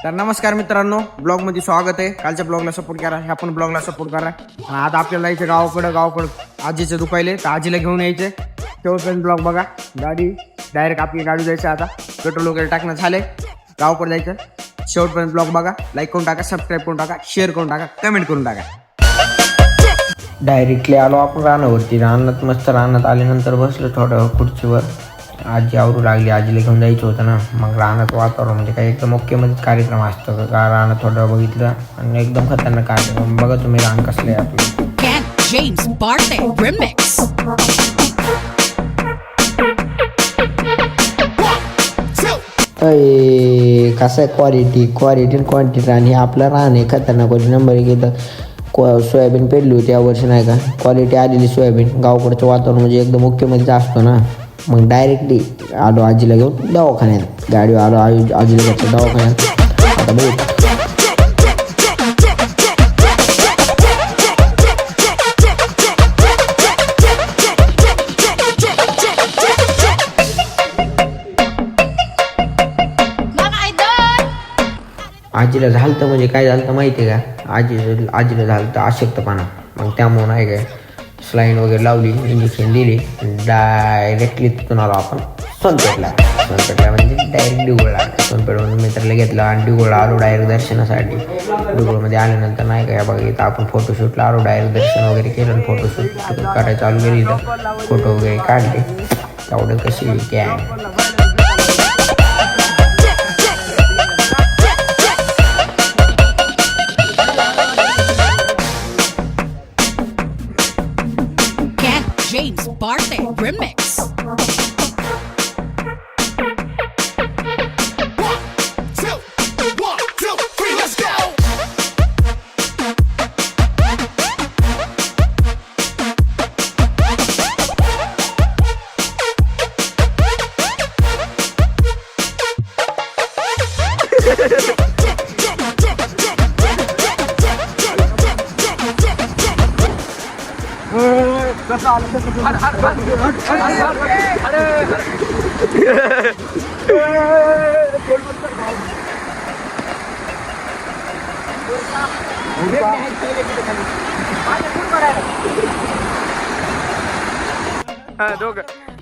तर नमस्कार मित्रांनो, ब्लॉगमध्ये स्वागत आहे. कालच्या ब्लॉगला सपोर्ट करा, ह्या पण ब्लॉगला सपोर्ट करा. आता आपल्याला इथे गावाकडं आजीचं दुखायले, तर आजीला घेऊन यायचे. शेवटपर्यंत ब्लॉग बघा. गाडी डायरेक्ट आपली गाडी जायचं. आता पेट्रोल वगैरे टाकणं झालंय, गावाकडे जायचं. शेवटपर्यंत ब्लॉग बघा. लाईक करून टाका, सबस्क्राईब करून टाका, शेअर करून टाका, कमेंट करून टाका. डायरेक्टली आलो आपण रानावरती. रानात मस्त रानात आल्यानंतर बसलो थोडं खुर्चीवर. आजी आवरू लागली, आजीला घेऊन जायचं होतं ना. मग रानात वातावरण म्हणजे काही एकदम ओकेमध्येच कार्यक्रम असतो का. रानात थोडं बघितलं आणि एकदम खतरनाक कार्यक्रम. बघा तुम्ही रान कसलं आहे आपलं. James Barthe remix. कसं आहे क्वालिटी आणि क्वांटिटी. आणि आपलं रान आहे खतरनाक. नंबर एक येतं. सोयाबीन पेरली होती यावर्षी नाही का. क्वालिटी आलेली सोयाबीन. गावकडचं वातावरण म्हणजे एकदम मुख्यमध्ये असतो ना. मग डायरेक्टली आलो आजीला घेऊन दवाखान्यात. गाडीवर आलो आजीला घेतलं दवाखान्यात. आता बघ आजीला झालं तर म्हणजे काय झालं तर माहिती आहे का. आजीला झालं तर अशक्तपणा. मग त्यामुळे नाही काय स्लाईन वगैरे लावली, इंजेक्शन दिली. डायरेक्टली तिथून आलो आपण सोनपेठला म्हणजे डायरेक्ट डिगोळला. सोनपेठवरून मित्राला घेतला आणि डिगोळला आलो डायरेक्ट दर्शनासाठी. डिगोळमध्ये आल्यानंतर नाही काय बघा इथं आपण फोटोशूटला आलो. डायरेक्ट दर्शन वगैरे केलं आणि फोटोशूट करायला चालू केली. इथं फोटो वगैरे काढले. तेवढं कशी काय James Barthe remix.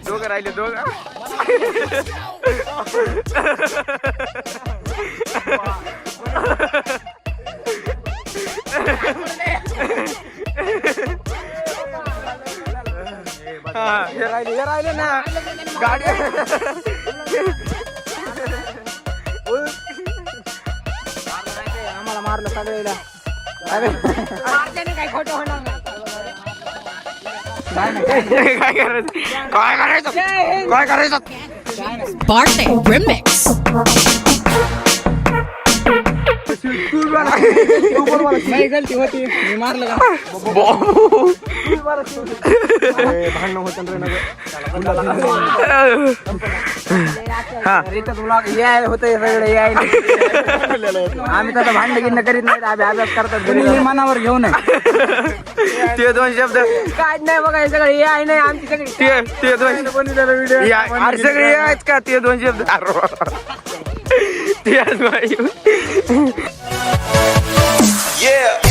दोघं राहिले दोघं. हे राहिले ना गाडी. आम्हाला मारलं सगळ्याला. काय खोटं होणार काय करायचं Barthe remix. गलती होती, मी मारलं का भांडण होत होतंय सगळे. आम्ही तसं भांडण गिंड करीत नाही. आम्ही अभ्यास करतात मनावर घेऊन. ते दोन शब्द काय नाही बघा. हे सगळे आहे नाही आमची सगळी. ते दोन व्हिडिओ सगळे आहेत का. ते दोन शब्द ते Yeah.